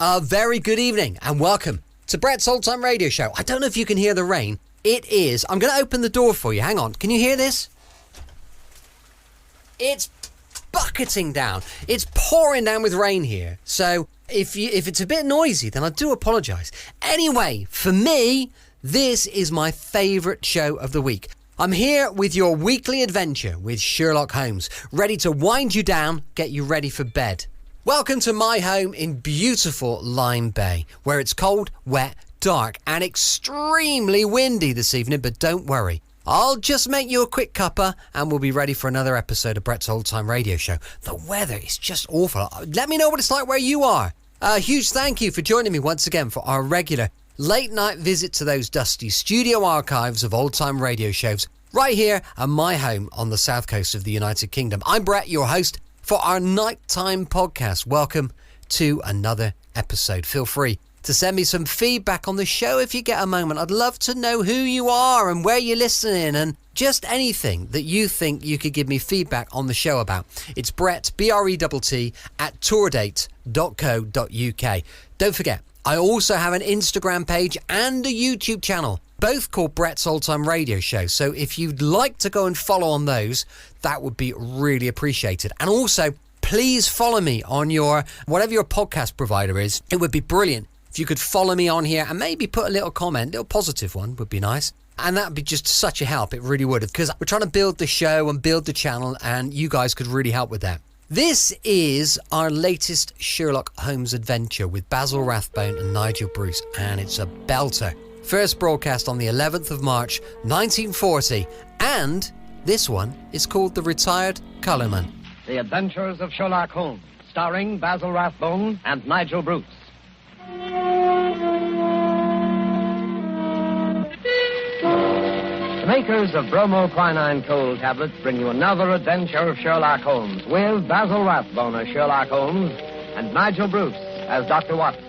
A very good evening and welcome to Brett's Old Time Radio Show. I don't know if you can hear the rain. It is. I'm going to open the door for you. Hang on. Can you hear this? It's bucketing down. It's pouring down with rain here. So if it's a bit noisy, then I do apologise. Anyway, for me, this is my favourite show of the week. I'm here with your weekly adventure with Sherlock Holmes, ready to wind you down, get you ready for bed. Welcome to my home in beautiful Lyme Bay, where it's cold, wet, dark and extremely windy this evening, but don't worry. I'll just make you a quick cuppa and we'll be ready for another episode of Brett's Old Time Radio Show. The weather is just awful. Let me know what it's like where you are. A huge thank you for joining me once again for our regular late night visit to those dusty studio archives of old time radio shows right here at my home on the south coast of the United Kingdom. I'm Brett, your host for our nighttime podcast. Welcome to another episode. Feel free to send me some feedback on the show if you get a moment. I'd love to know who you are and where you're listening and just anything that you think you could give me feedback on the show about. It's Brett, B-R-E-T-T, at tourdate.co.uk. Don't forget, I also have an Instagram page and a YouTube channel, both called Brett's Old Time Radio Show. So if you'd like to go and follow on those, that would be really appreciated. And also, please follow me on your, whatever your podcast provider is. It would be brilliant if you could follow me on here and maybe put a little comment, a little positive one would be nice. And that would be just such a help. It really would, because we're trying to build the show and build the channel, and you guys could really help with that. This is our latest Sherlock Holmes Adventure with Basil Rathbone and Nigel Bruce, and it's a belter. First broadcast on the 11th of March, 1940, and this one is called The Retired Colorman. The Adventures of Sherlock Holmes, starring Basil Rathbone and Nigel Bruce. The makers of bromoquinine cold tablets bring you another adventure of Sherlock Holmes with Basil Rathbone as Sherlock Holmes and Nigel Bruce as Dr. Watson.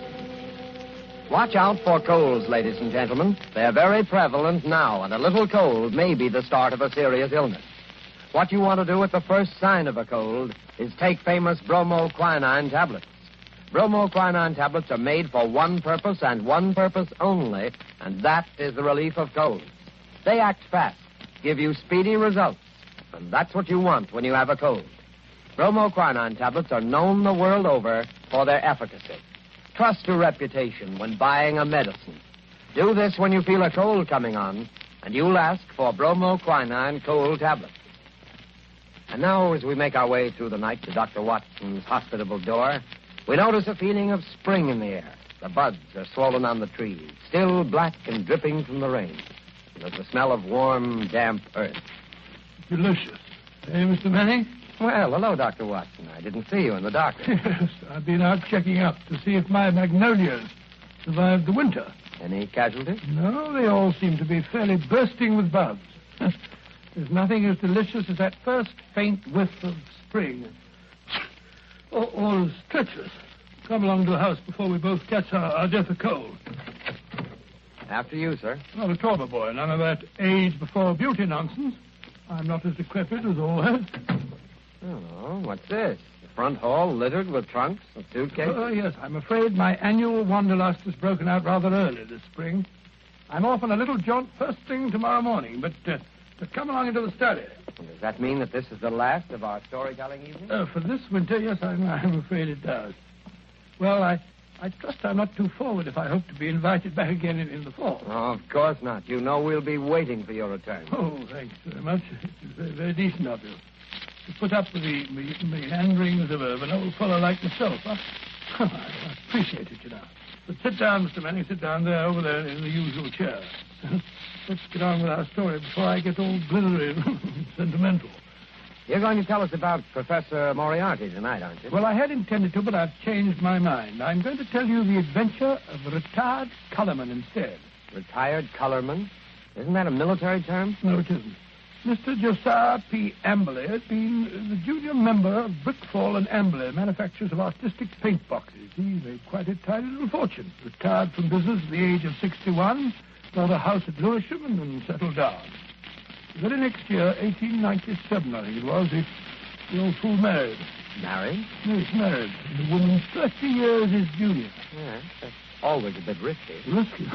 Watch out for colds, ladies and gentlemen. They're very prevalent now, and a little cold may be the start of a serious illness. What you want to do at the first sign of a cold is take famous bromoquinine tablets. Bromoquinine tablets are made for one purpose and one purpose only, and that is the relief of colds. They act fast, give you speedy results, and that's what you want when you have a cold. Bromoquinine tablets are known the world over for their efficacy. Trust your reputation when buying a medicine. Do this when you feel a cold coming on, and you'll ask for bromoquinine cold tablets. And now, as we make our way through the night to Dr. Watson's hospitable door, we notice a feeling of spring in the air. The buds are swollen on the trees, still black and dripping from the rain. There's the smell of warm, damp earth. Delicious. Hey, Mr. Manning? Well, hello, Dr. Watson. I didn't see you in the dark. Yes, I've been out checking up to see if my magnolias survived the winter. Any casualties? No, they all seem to be fairly bursting with buds. There's nothing as delicious as that first faint whiff of spring. All is treacherous. Come along to the house before we both catch our death of cold. After you, sir. Not at all, my boy. None of that age before beauty nonsense. I'm not as decrepit as all that. Oh, what's this? The front hall littered with trunks and suitcases? Oh, yes. I'm afraid my annual wanderlust has broken out rather early this spring. I'm off on a little jaunt first thing tomorrow morning, but come along into the study. Does that mean that this is the last of our storytelling evening? For this winter, yes, I'm afraid it does. Well, I trust I'm not too forward if I hope to be invited back again in the fall. Oh, of course not. You know we'll be waiting for your return. Oh, thanks very much. It's very, very decent of you to put up with the meanderings of an old fellow like myself. I appreciate it, you know. But sit down, Mr. Manning. Sit down there, over there, in the usual chair. Let's get on with our story before I get all glittery and sentimental. You're going to tell us about Professor Moriarty tonight, aren't you? Well, I had intended to, but I've changed my mind. I'm going to tell you the adventure of Retired Colorman instead. Retired Colorman? Isn't that a military term? No, it isn't. Mr. Josiah P. Amberley has been the junior member of Brickfall and Amberley, manufacturers of artistic paint boxes. He made quite a tidy little fortune. Retired from business at the age of 61, bought a house at Lewisham and then settled down. The very next year, 1897, I think it was, The old fool married. Married? Yes, married. And the woman 30 years his junior. Yes, that's always a bit risky. Risky.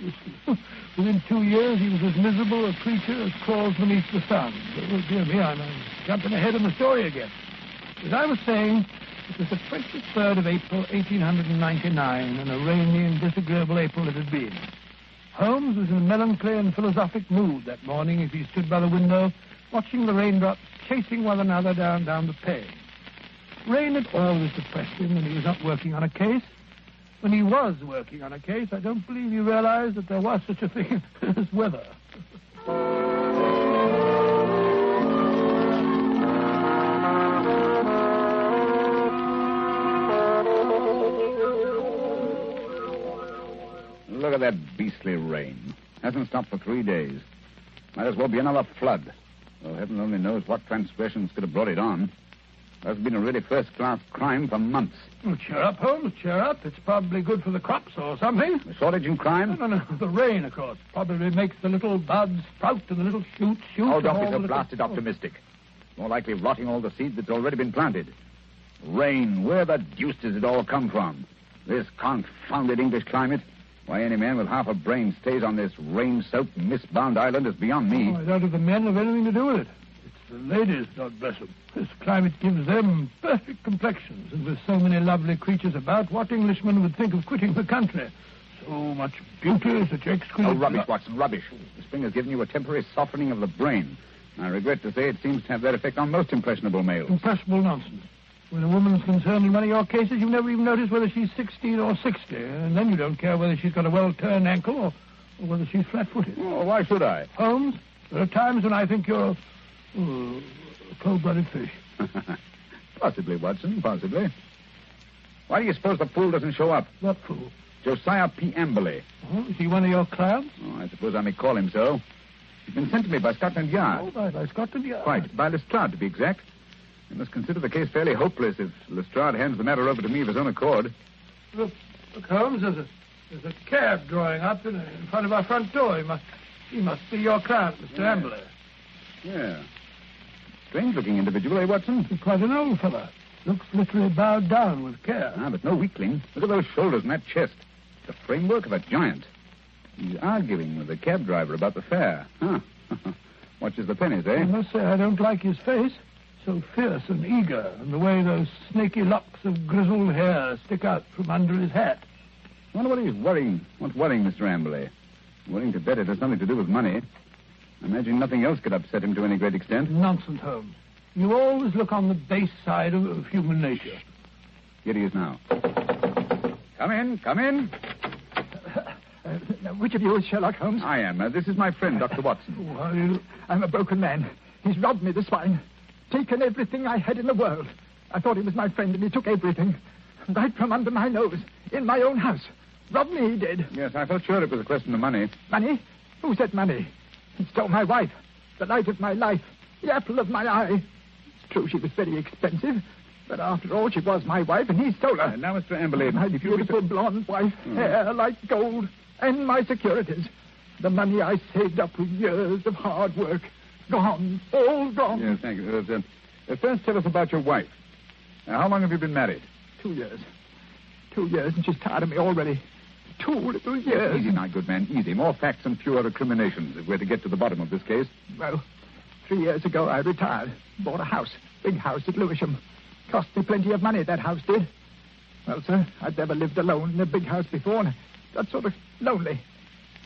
Risky. Within 2 years, he was as miserable a creature as crawls beneath the sun. Oh, dear me, I'm jumping ahead of the story again. As I was saying, it was the 23rd of April, 1899, and a rainy and disagreeable April it had been. Holmes was in a melancholy and philosophic mood that morning as he stood by the window, watching the raindrops chasing one another down the pane. Rain had always depressed him when he was not working on a case. When he was working on a case, I don't believe he realized that there was such a thing as weather. Look at that beastly rain. Hasn't stopped for 3 days. Might as well be another flood. Well, heaven only knows what transgressions could have brought it on. That's been a really first-class crime for months. Oh, cheer up, Holmes, cheer up. It's probably good for the crops or something. A shortage in crime? No. The rain, of course, probably makes the little buds sprout and the little shoots shoot. Oh, don't be so blasted optimistic. More likely rotting all the seed that's already been planted. Rain, where the deuce does it all come from? This confounded English climate? Why any man with half a brain stays on this rain-soaked, mist-bound island is beyond me. Oh, I doubt if the men have anything to do with it. It's the ladies, God bless them. This climate gives them perfect complexions, and with so many lovely creatures about, what Englishman would think of quitting the country? So much beauty, such exquisite... Oh, rubbish, Watson, rubbish. The spring has given you a temporary softening of the brain. I regret to say it seems to have that effect on most impressionable males. Impressionable nonsense. When a woman's concerned in one of your cases, you never even notice whether she's 16 or 60, and then you don't care whether she's got a well-turned ankle or whether she's flat-footed. Oh, why should I? Holmes, there are times when I think you're a cold-blooded fish. Possibly, Watson, possibly. Why do you suppose the fool doesn't show up? What fool? Josiah P. Amberley. Oh, is he one of your clients? Oh, I suppose I may call him so. He's been sent to me by Scotland Yard. Oh, by Scotland Yard. Quite. By Lestrade, to be exact. You must consider the case fairly hopeless if Lestrade hands the matter over to me of his own accord. Look, Holmes, there's a cab drawing up in front of our front door. He must be your client, Mr. Amberley. Yeah. Strange-looking individual, eh, Watson? He's quite an old fellow. Looks literally bowed down with care. Ah, but no weakling. Look at those shoulders and that chest. The framework of a giant. He's arguing with the cab driver about the fare. Huh. Watches the pennies, eh? I must say I don't like his face. So fierce and eager, and the way those snaky locks of grizzled hair stick out from under his hat. I wonder what he's worrying. What's worrying Mr. Amberley? Willing to bet it has nothing to do with money. I imagine nothing else could upset him to any great extent. Nonsense, Holmes. You always look on the base side of human nature. Here he is now. Come in, come in. Which of you is Sherlock Holmes? I am. This is my friend, Dr. Watson. Oh, are you... I'm a broken man. He's robbed me, the swine. Taken everything I had in the world. I thought he was my friend, and he took everything. Right from under my nose. In my own house. Robbed me, he did. Yes, I felt sure it was a question of money. Money? Who said money? He stole my wife. The light of my life. The apple of my eye. It's true she was very expensive. But after all, she was my wife, and he stole her. Now, Mr. Amberley, My beautiful blonde wife. Hair like gold. And my securities. The money I saved up with years of hard work. Gone. All gone. Yes, thank you. First, tell us about your wife. How long have you been married? 2 years. 2 years, and she's tired of me already. 2 little years. Easy now, good man, easy. More facts and fewer recriminations if we're to get to the bottom of this case. Well, 3 years ago, I retired. Bought a house. Big house at Lewisham. Cost me plenty of money, that house did. Well, sir, I'd never lived alone in a big house before, and I got sort of lonely.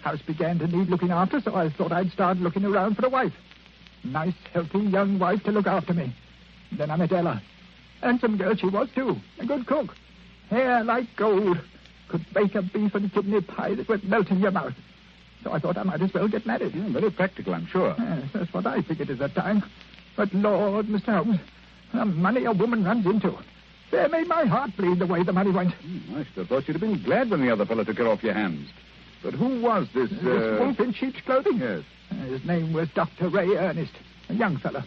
House began to need looking after, so I thought I'd start looking around for a wife. Nice, healthy, young wife to look after me. Then I met Ella. Handsome girl she was, too. A good cook. Hair like gold. Could bake a beef and kidney pie that would melt in your mouth. So I thought I might as well get married. Yeah, very practical, I'm sure. Yes, that's what I figured at that time. But, Lord, Mr. Holmes, the money a woman runs into. There made my heart bleed the way the money went. I should have thought you'd have been glad when the other fellow took it off your hands. But who was this... This wolf in sheep's clothing? Yes. His name was Dr. Ray Ernest, a young fellow.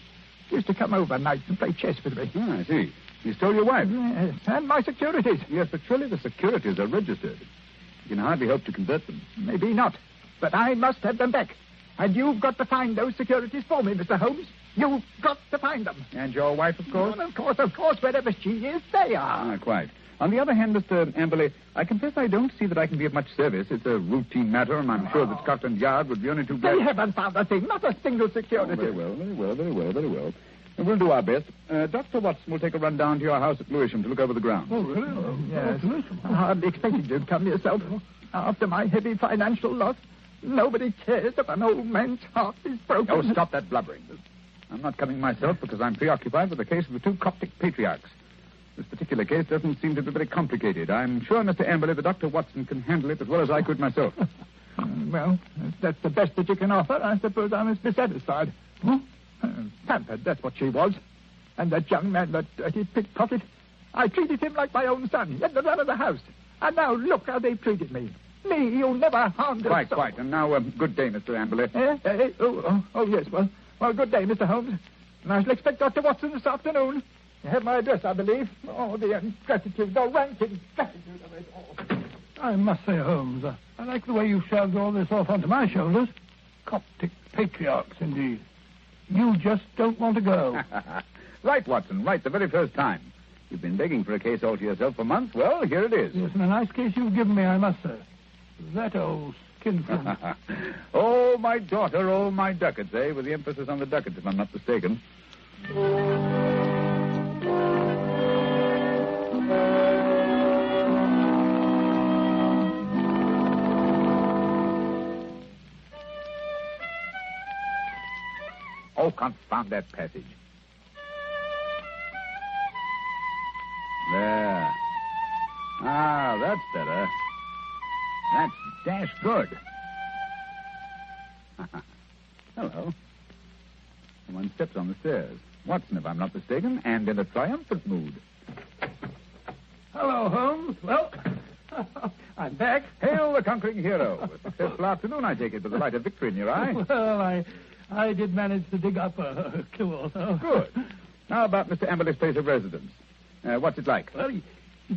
Used to come over nights and play chess with me. I see. He stole your wife. Yes, and my securities. Yes, but surely the securities are registered. You can hardly hope to convert them. Maybe not, but I must have them back. And you've got to find those securities for me, Mr. Holmes. You've got to find them. And your wife, of course? Well, of course. Wherever she is, they are. Quite. On the other hand, Mr. Amberley, I confess I don't see that I can be of much service. It's a routine matter, and I'm sure that Scotland Yard would be only too glad... They haven't found a thing. Not a single security. Very well. We'll do our best. Dr. Watson will take a run down to your house at Lewisham to look over the grounds. Oh, really? Yes. I hardly expected you to come yourself. After my heavy financial loss, nobody cares if an old man's heart is broken. Oh, stop that blubbering. I'm not coming myself because I'm preoccupied with the case of the 2 Coptic patriarchs. This particular case doesn't seem to be very complicated. I'm sure, Mr. Amberley, that Dr. Watson can handle it as well as I could myself. Well, if that's the best that you can offer, I suppose I must be satisfied. Pampered, that's what she was. And that young man, that dirty pickpocket, I treated him like my own son. He had the run of the house. And now look how they've treated me. Me, who never harmed a soul. Quite. And now, good day, Mr. Amberley. Yes. Well, good day, Mr. Holmes. And I shall expect Dr. Watson this afternoon. You have my address, I believe. Oh, the ingratitude, the rank ingratitude of it all. I must say, Holmes, I like the way you've shoved all this off onto my shoulders. Coptic patriarchs, indeed. You just don't want to go. Right, Watson, right, the very first time. You've been begging for a case all to yourself for months. Well, here it is. Yes, and a nice case you've given me, I must say. That old skinflint. Oh, my daughter, oh, my ducats, eh? With the emphasis on the ducats, if I'm not mistaken. Oh, confound that passage. There. Ah, that's better. That's dash good. Hello. Someone steps on the stairs. Watson, if I'm not mistaken, and in a triumphant mood. Hello, Holmes. Well, I'm back. Hail the conquering hero. A successful afternoon, I take it, with the light of victory in your eye. Well, I did manage to dig up a clue. Good. How about Mr. Amberley's place of residence? What's it like? Well, he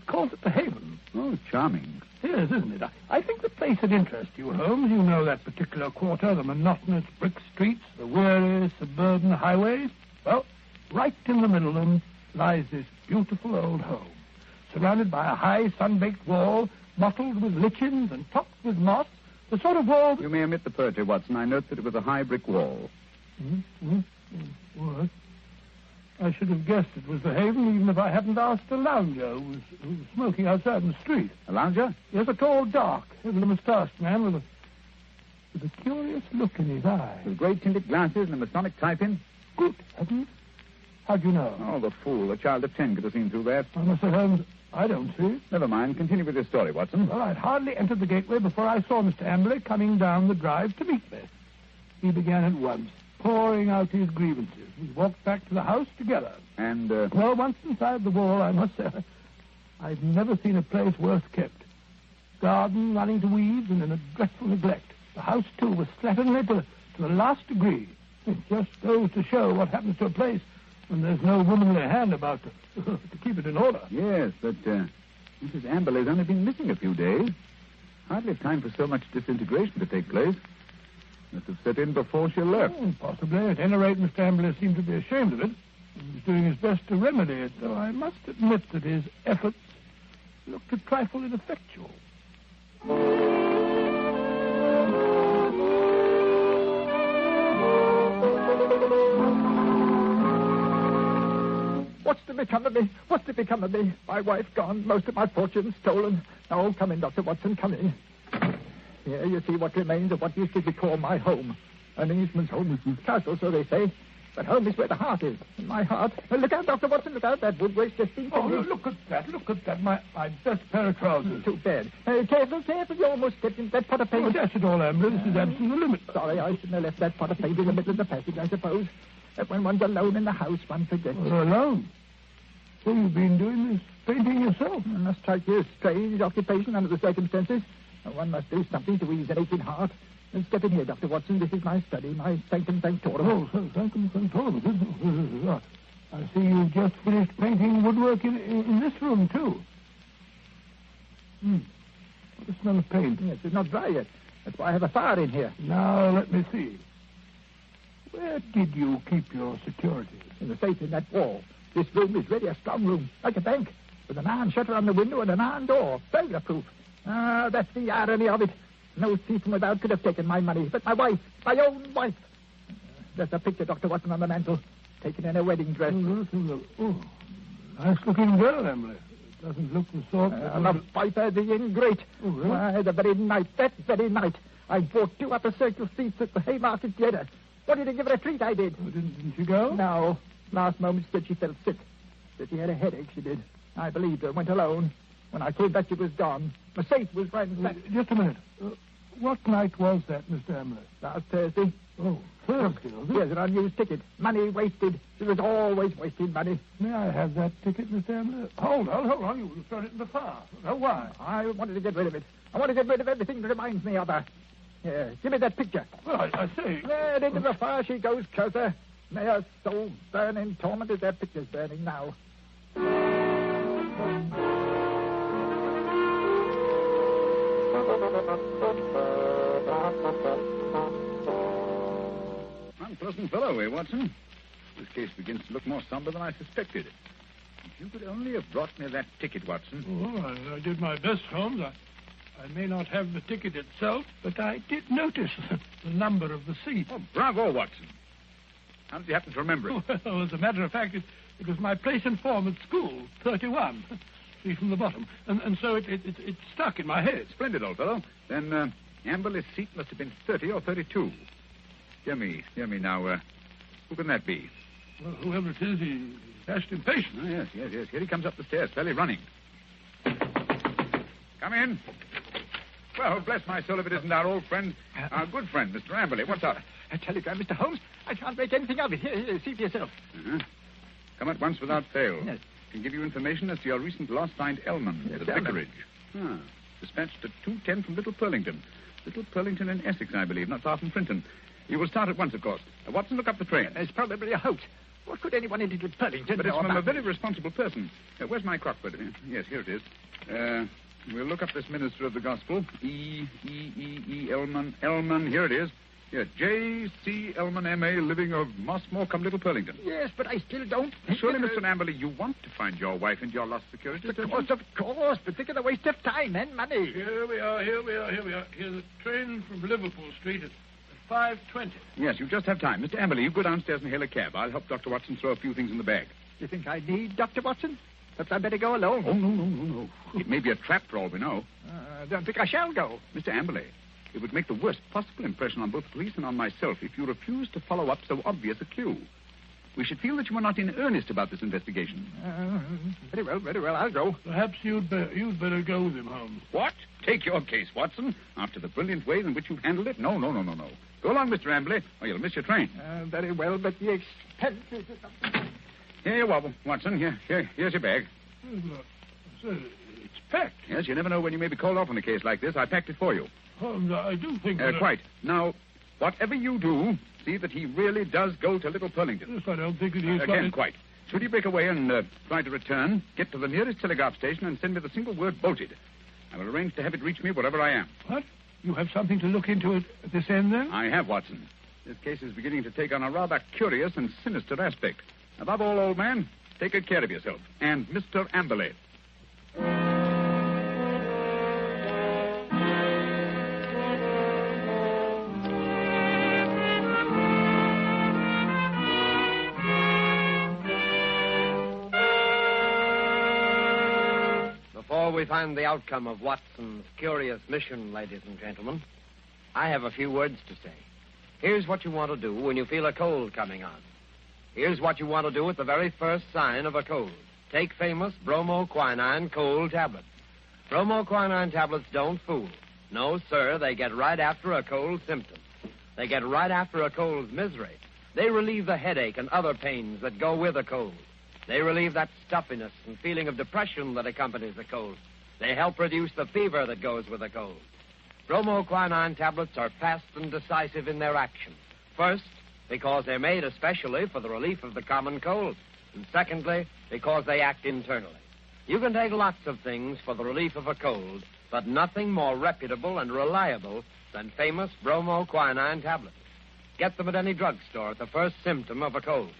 calls it the Haven. Oh, charming. Yes, isn't it? I think the place would interest you, Holmes. You know that particular quarter, the monotonous brick streets, the weary suburban highways. Well, right in the middle of them lies this beautiful old home, surrounded by a high sun-baked wall, mottled with lichens and topped with moss. The sort of wall... You may omit the poetry, Watson. I note that it was a high brick wall. What? I should have guessed it was the Haven, even if I hadn't asked a lounger who was smoking outside in the street. A lounger? Yes, a tall, dark, heavily-moustached man with a curious look in his eye. With great tinted glasses and a Masonic type-in? Good heavens. How'd you know? Oh, the fool. A child of 10 could have seen through that. I must say, Holmes, I don't see it. Never mind. Continue with your story, Watson. Well, I'd hardly entered the gateway before I saw Mr. Amberley coming down the drive to meet me. He began at once, pouring out his grievances. We walked back to the house together. And, Well, once inside the wall, I must say, I've never seen a place worse kept. Garden running to weeds and in a dreadful neglect. The house, too, was slatternly to the last degree. It just goes to show what happens to a place when there's no womanly hand about to keep it in order. Yes, but Mrs. Amberley's only been missing a few days. Hardly time for so much disintegration to take place. Must have set in before she left. Oh, possibly. At any rate, Mr. Amberley seemed to be ashamed of it. He was doing his best to remedy it, though I must admit that his efforts looked a trifle ineffectual. What's to become of me? What's to become of me? My wife gone, most of my fortune stolen. Oh, come in, Dr. Watson, come in. Here you see what remains of what used to be called my home. An Englishman's home is his castle, so they say. But home is where the heart is. And my heart... Look out, Dr. Watson, look out. That woodwork's just been... Oh, look at that. My best pair of trousers. Too bad. Careful. You almost stepped into that pot of paint. Oh, dash it all, Amber. This is absolute limit. Sorry, I shouldn't have left that pot of paint in the middle of the passage, I suppose. But when one's alone in the house, one forgets. Alone? So you've been doing this painting yourself? It must strike you a strange occupation under the circumstances. One must do something to ease an aching heart. And step in here, Dr. Watson. This is my study, my sanctum sanctorum. Oh, sanctum sanctorum. I see you've just finished painting woodwork in this room, too. What a smell of paint. Yes, it's not dry yet. That's why I have a fire in here. Now, let me see. Where did you keep your securities? In the safe in that wall. This room is really a strong room, like a bank, with an iron shutter on the window and an iron door, burglar-proof. Ah, that's the irony of it. No thief from without could have taken my money, but my wife, my own wife. There's a picture, Dr. Watson, on the mantel, taken in a wedding dress. Oh, nice-looking girl, Emily. It doesn't look the sort... the viper, the ingrate. Oh, really? Why, that very night, I bought 2 upper circle seats at the Haymarket Theatre. Wanted to give her a treat, I did. Oh, didn't she go? No. Last moment she said she felt sick. Said she had a headache, she did. I believed her, went alone. When I came back, she was gone. The safe was ransacked. Just a minute. What night was that, Mr. Emily? Last Thursday. Oh, Thursday, was it? Yes, an unused ticket. Money wasted. She was always wasting money. May I have that ticket, Mr. Emily? Hold on. You would have thrown it in the fire. No, why? I wanted to get rid of it. I want to get rid of everything that reminds me of her. Here, give me that picture. Well, I say... There, into the fire she goes, Cursor. May her soul burn in torment as that picture's burning now. Unpleasant fellow, eh, Watson? This case begins to look more somber than I suspected. If you could only have brought me that ticket, Watson. Oh, I did my best, Holmes. I may not have the ticket itself, but I did notice the number of the seat. Oh, bravo, Watson. How did you happen to remember it? Well, as a matter of fact, it was my place in form at school, 31. See from the bottom. And so it stuck in my head. Splendid, old fellow. Then Amberley's seat must have been 30 or 32. Hear me now. Who can that be? Well, whoever it is, he's dashed impatient. Oh, yes. Here he comes up the stairs, fairly running. Come in. Well, bless my soul if it isn't our old friend, our good friend, Mr. Amberley. What's up? A telegram, Mr. Holmes. I can't make anything of it. Here, see for yourself. Uh-huh. Come at once without fail. Yes. Can give you information as to your recent lost find Elman, Yes, the Elman. vicarage. Dispatched at 2:10 from Little Purlington. Little Purlington in Essex, I believe, not far from Frinton. You will start at once, of course. Watson, look up the train. It's probably a hoax. What could anyone in Little Purlington But it's know from a about very it? responsible person. Where's my crockford? Yes, here it is. We'll look up this minister of the gospel. E. Elman. Here it is. Yeah, J.C. Elman, M.A., living of Mossmore, come Little Purlington. Yes, but I still don't... Surely, Mr. Amberley, you want to find your wife and your lost securities, Of don't course, you? of course. Particular waste of time and money. Here we are. Here's the train from Liverpool Street at 5:20. Yes, you just have time. Mr. Amberley, you go downstairs and hail a cab. I'll help Dr. Watson throw a few things in the bag. You think I need Dr. Watson? Perhaps I'd better go alone. Oh, no. It may be a trap for all we know. I don't think I shall go. Mr. Amberley, it would make the worst possible impression on both the police and on myself if you refused to follow up so obvious a clue. We should feel that you are not in earnest about this investigation. Very well, I'll go. Perhaps you'd better go with him, Holmes. What? Take your case, Watson. After the brilliant way in which you've handled it? No. Go along, Mr. Amberley, or you'll miss your train. Very well, but the expenses... Here you are, Watson. Here's your bag. Look, it's packed. Yes, you never know when you may be called off on a case like this. I packed it for you. Holmes, I do think that... Quite. Now, whatever you do, see that he really does go to Little Purlington. Yes, I don't think that he's Again, quite. Should he break away and try to return, get to the nearest telegraph station and send me the single word bolted. I will arrange to have it reach me wherever I am. What? You have something to look into at this end, then? I have, Watson. This case is beginning to take on a rather curious and sinister aspect. Above all, old man, take good care of yourself. And Mr. Amberley. Before we find the outcome of Watson's curious mission, ladies and gentlemen, I have a few words to say. Here's what you want to do when you feel a cold coming on. Here's what you want to do at the very first sign of a cold. Take famous bromoquinine cold tablets. Bromoquinine tablets don't fool. No, sir, they get right after a cold symptom. They get right after a cold's misery. They relieve the headache and other pains that go with a cold. They relieve that stuffiness and feeling of depression that accompanies a cold. They help reduce the fever that goes with a cold. Bromoquinine tablets are fast and decisive in their action. First, because they're made especially for the relief of the common cold. And secondly, because they act internally. You can take lots of things for the relief of a cold, but nothing more reputable and reliable than famous bromoquinine tablets. Get them at any drugstore at the first symptom of a cold.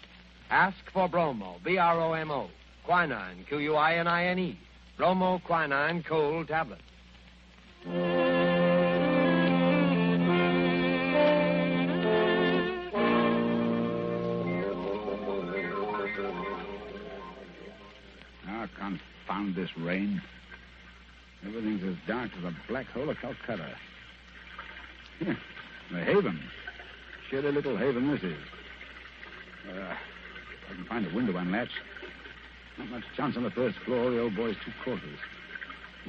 Ask for Bromo, B-R-O-M-O. Quinine, Q-U-I-N-I-N-E. Bromo quinine cold tablet. Ah, confound this rain. Everything's as dark as a black hole of Calcutta. Yeah, the haven. Shitty little haven this is. I can find a window unlatched. Not much chance on the first floor. The old boy's 2 quarters.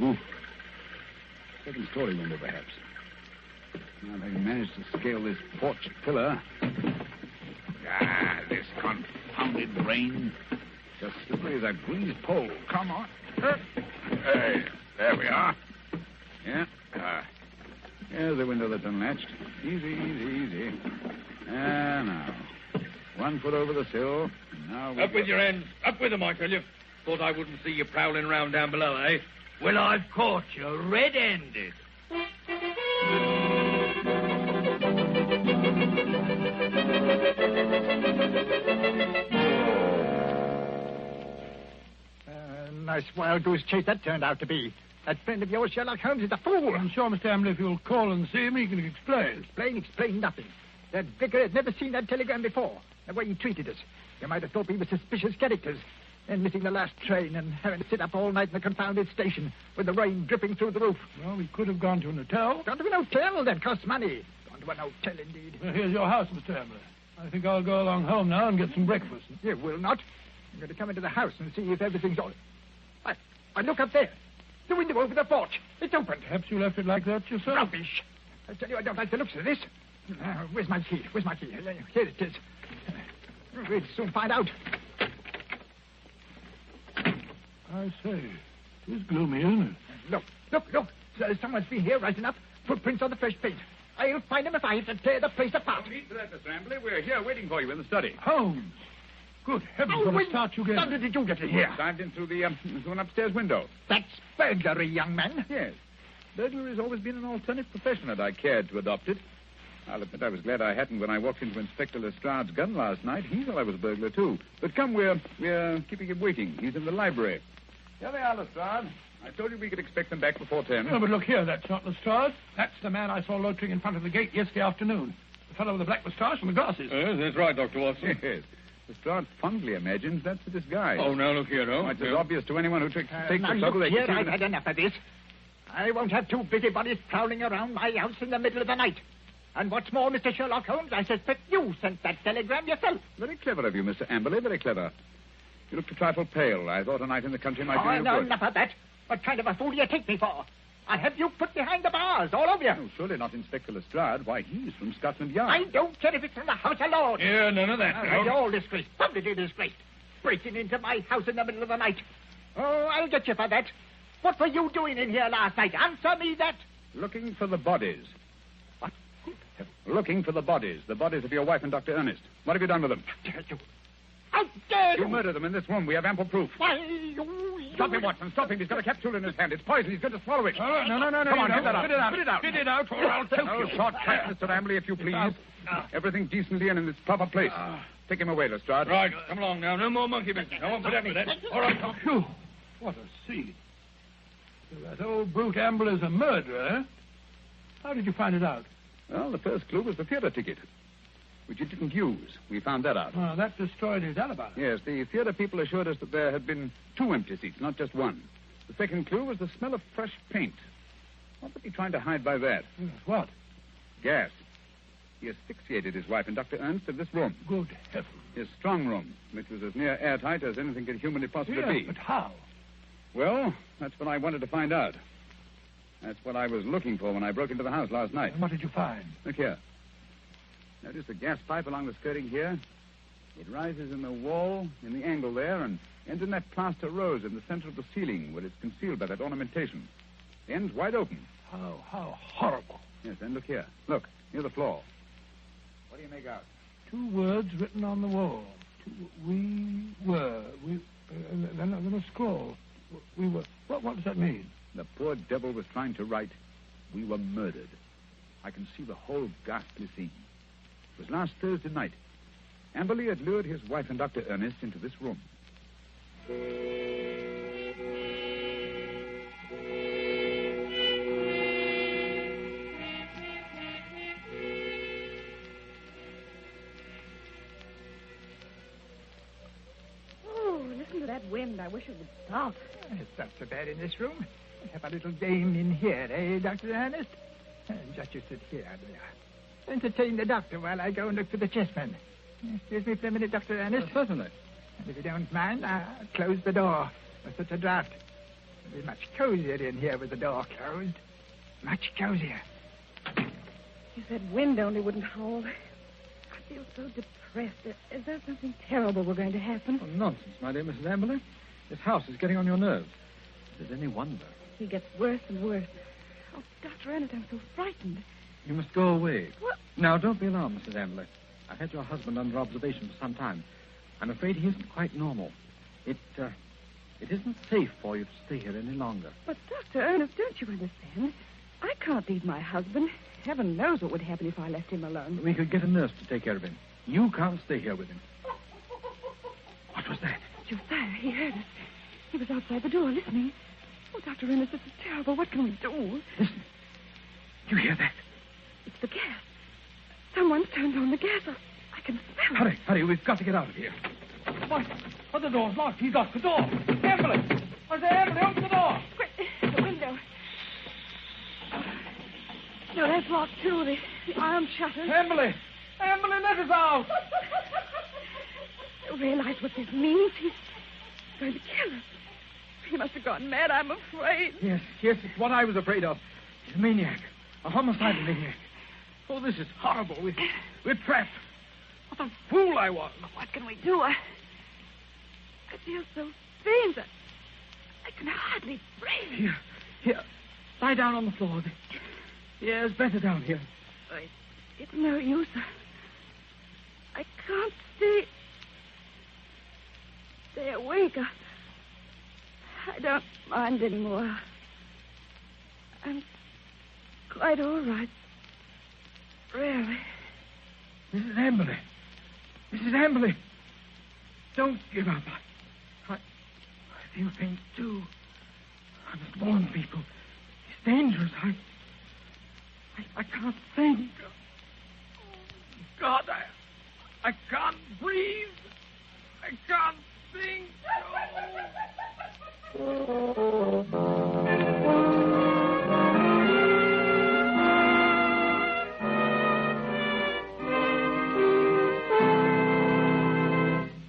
Ooh. Second-story window, perhaps. Now, if I can manage to scale this porch pillar. Ah, this confounded rain. It's as slippery as a greased pole. Come on. Hey, there we are. Yeah. Here's the window that's unlatched. Easy. Now. 1 foot over the sill. Now Up with your hands. Up with them, I tell you. Thought I wouldn't see you prowling round down below, eh? Well, I've caught you red-handed. Nice wild goose chase that turned out to be. That friend of yours, Sherlock Holmes, is a fool. I'm sure, Mr. Emily, if you'll call and see him, he can explain. Explain nothing. That vicar had never seen that telegram before. The way he treated us. You might have thought we were suspicious characters. And missing the last train and having to sit up all night in the confounded station with the rain dripping through the roof. Well, we could have gone to an hotel. Gone to an hotel? That costs money. Gone to an hotel, indeed. Well, here's your house, Mr. Emily. I think I'll go along home now and get some breakfast. You will not. I'm going to come into the house and see if everything's all... I look up there. The window over the porch. It's open. Perhaps you left it like that yourself? Rubbish. I tell you, I don't like the looks of this. Where's my key? Here it is. We'll soon find out. I say, it's gloomy, isn't it? Look. Someone's been here right enough. Footprints on the fresh paint. I'll find them if I have to tear the place apart. No need for that, Mr. Ambley. We're here waiting for you in the study. Holmes! Good heavens, what a start you gave. How did you get in here? Dived in through the through an upstairs window. That's burglary, young man. Yes. Burglary has always been an alternate profession, and I cared to adopt it. I'll admit I was glad I hadn't when I walked into Inspector Lestrade's gun last night. He thought I was a burglar, too. But come, we're keeping him waiting. He's in the library. Here they are, Lestrade. I told you we could expect them back before 10. No, but look here, that's not Lestrade. That's the man I saw loitering in front of the gate yesterday afternoon. The fellow with the black moustache and the glasses. Yes, that's right, Dr. Watson. Yes. Lestrade fondly imagines that's a disguise. Oh, now look here, no. It's as obvious to anyone who takes the now trouble. look here, I've had enough of this. I won't have 2 busybodies prowling around my house in the middle of the night. And what's more, Mr. Sherlock Holmes, I suspect you sent that telegram yourself. Very clever of you, Mr. Amberley, very clever. You looked a trifle pale. I thought a night in the country might do you no, good. enough of that. What kind of a fool do you take me for? I'll have you put behind the bars, all of you. Oh, surely not Inspector Lestrade. Why, he's from Scotland Yard. I don't care if it's from the House of Lords. Yeah, none of that. No. You're all disgraced, publicly disgraced. Breaking into my house in the middle of the night. Oh, I'll get you for that. What were you doing in here last night? Answer me that. Looking for the bodies. What? Looking for the bodies. The bodies of your wife and Dr. Ernest. What have you done with them? How dare you? You murdered them in this room. We have ample proof. Why, you... Stop him, Watson. Stop him. He's got a capsule in his hand. It's poison. He's going to swallow it. All right, no. Come on, get that out. Spit it out. Spit it out. Spit it out, or I'll choke No you. short cut, Mr. Ambley, if you please. Everything decently and in its proper place. Take him away, Lestrade. Right, come along now. No more monkey business. I won't put up with that. All right, Phew. What a scene. So that old brute Amble is a murderer, eh? How did you find it out? Well, the first clue was the theater ticket, which he didn't use. We found that out. Oh, that destroyed his alibi. Yes, the theater people assured us that there had been 2 empty seats, not just one. The second clue was the smell of fresh paint. What was he trying to hide by that? Yes, what? Gas. He asphyxiated his wife and Dr. Ernst in this room. Good heavens. His strong room, which was as near airtight as anything could humanly possibly Yes, be. but how? Well, that's what I wanted to find out. That's what I was looking for when I broke into the house last night. And what did you find? Look here. Notice the gas pipe along the skirting here? It rises in the wall, in the angle there, and ends in that plaster rose in the center of the ceiling where it's concealed by that ornamentation. The end's wide open. How horrible. Yes, and look here. Look, near the floor. What do you make out? 2 words written on the wall. We were. Then a scroll. We were. What does that mean? The poor devil was trying to write, "We were murdered." I can see the whole ghastly scene. was last Thursday night. Amberley had lured his wife and Dr. Ernest into this room. Oh, listen to that wind. I wish it would stop. It's not so bad in this room. We have a little game in here, eh, Dr. Ernest? Just you sit here, there. Entertain the doctor while I go and look for the chessmen. Excuse me for a minute, Dr. Ernest. Certainly. And if you don't mind, I'll close the door. There's such a draught. It'll be much cozier in here with the door closed. Much cozier. If that wind only wouldn't hold. I feel so depressed. Is there something terrible we're going to happen? Oh, nonsense, my dear Mrs. Amberley. This house is getting on your nerves. If there's any wonder. He gets worse and worse. Oh, Dr. Ernest, I'm so frightened. You must go away. What? Now, don't be alarmed, Mrs. Amberley. I've had your husband under observation for some time. I'm afraid he isn't quite normal. It isn't safe for you to stay here any longer. But, Dr. Ernest, don't you understand? I can't leave my husband. Heaven knows what would happen if I left him alone. We could get a nurse to take care of him. You can't stay here with him. What was that? Josiah, he heard us. He was outside the door listening. Oh, Dr. Ernest, this is terrible. What can we do? Listen. You hear that? It's the gas. Someone's turned on the gas. I can smell it. Hurry, hurry. We've got to get out of here. What? Oh, the door's locked. He's locked the door. Amberley! I say, Amberley, open the door. Quick, the window. No, that's locked, too. The iron shutters. Amberley! Amberley, let us out! You realize what this means? He's going to kill us. He must have gone mad, I'm afraid. Yes, it's what I was afraid of. He's a maniac. A homicidal maniac. Oh, this is horrible. We're trapped. What a fool I was. What can we do? I feel so faint. I can hardly breathe. Here. Lie down on the floor. The air's better down here. It's no use. I can't stay awake. I don't mind anymore. I'm quite all right. Really. Mrs. Amberley. Mrs. Amberley. Don't give up. I feel faint, too. I must warn people. It's dangerous. I can't think. God, I can't breathe. I can't think.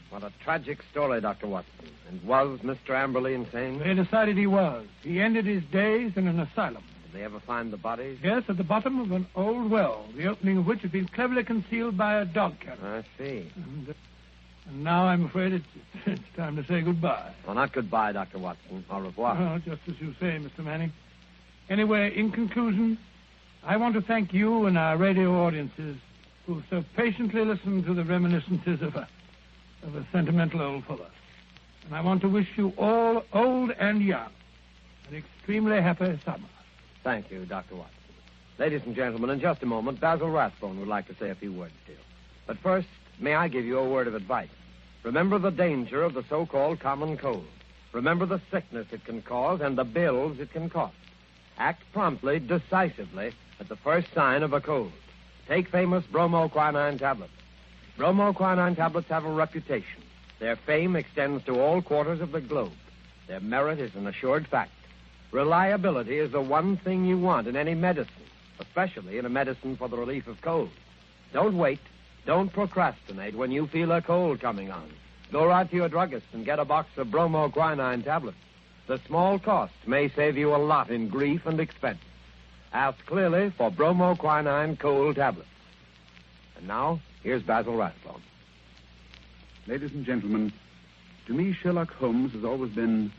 What a tragic story, Dr. Watson. And was Mr. Amberley insane? They decided he was. He ended his days in an asylum. Did they ever find the bodies? Yes, at the bottom of an old well, the opening of which had been cleverly concealed by a dog catcher. I see. And now I'm afraid it's time to say goodbye. Well, not goodbye, Dr. Watson. Au revoir. Well, just as you say, Mr. Manning. Anyway, in conclusion, I want to thank you and our radio audiences who so patiently listened to the reminiscences of a sentimental old fellow. And I want to wish you all, old and young, an extremely happy summer. Thank you, Dr. Watson. Ladies and gentlemen, in just a moment, Basil Rathbone would like to say a few words to you. But first, may I give you a word of advice? Remember the danger of the so-called common cold. Remember the sickness it can cause and the bills it can cost. Act promptly, decisively, at the first sign of a cold. Take famous bromoquinine tablets. Bromoquinine tablets have a reputation. Their fame extends to all quarters of the globe. Their merit is an assured fact. Reliability is the one thing you want in any medicine, especially in a medicine for the relief of cold. Don't wait. Don't procrastinate when you feel a cold coming on. Go right to your druggist and get a box of bromoquinine tablets. The small cost may save you a lot in grief and expense. Ask clearly for bromoquinine cold tablets. And now, here's Basil Rathbone. Ladies and gentlemen, to me, Sherlock Holmes has always been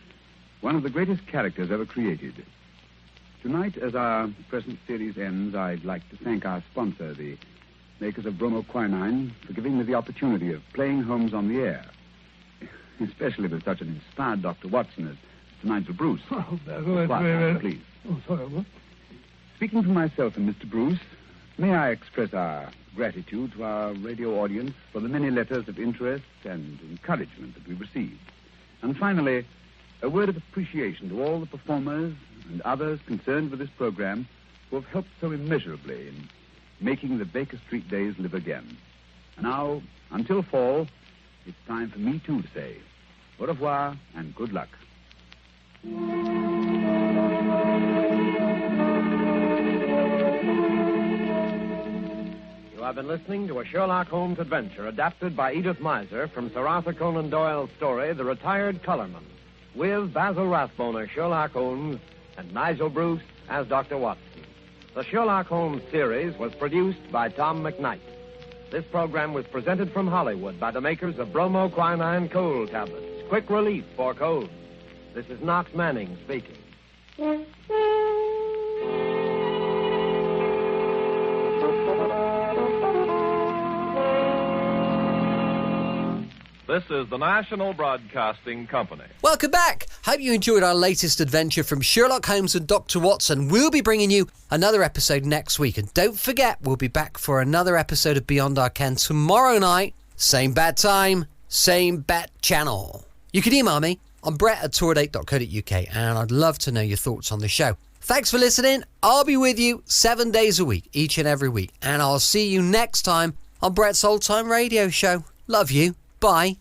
one of the greatest characters ever created. Tonight, as our present series ends, I'd like to thank our sponsor, the makers of bromoquinine, for giving me the opportunity of playing Holmes on the air, especially with such an inspired Dr. Watson as Mr. Nigel Bruce. Oh, Basil, Quiet, please. Oh, sorry, what? Speaking for myself and Mr. Bruce, may I express our gratitude to our radio audience for the many letters of interest and encouragement that we received. And finally, a word of appreciation to all the performers and others concerned with this program who have helped so immeasurably in making the Baker Street days live again. And now, until fall, it's time for me, too, to say au revoir and good luck. You have been listening to a Sherlock Holmes adventure adapted by Edith Meiser from Sir Arthur Conan Doyle's story, The Retired Colorman, with Basil Rathbone as Sherlock Holmes and Nigel Bruce as Dr. Watson. The Sherlock Holmes series was produced by Tom McKnight. This program was presented from Hollywood by the makers of bromoquinine cold tablets, quick relief for colds. This is Knox Manning speaking. This is the National Broadcasting Company. Welcome back. Hope you enjoyed our latest adventure from Sherlock Holmes and Dr. Watson. We'll be bringing you another episode next week. And don't forget, we'll be back for another episode of Beyond Our Ken tomorrow night. Same bad time, same bad channel. You can email me on brett@tourdate.co.uk, and I'd love to know your thoughts on the show. Thanks for listening. I'll be with you 7 days a week, each and every week. And I'll see you next time on Brett's Old Time Radio Show. Love you. Bye.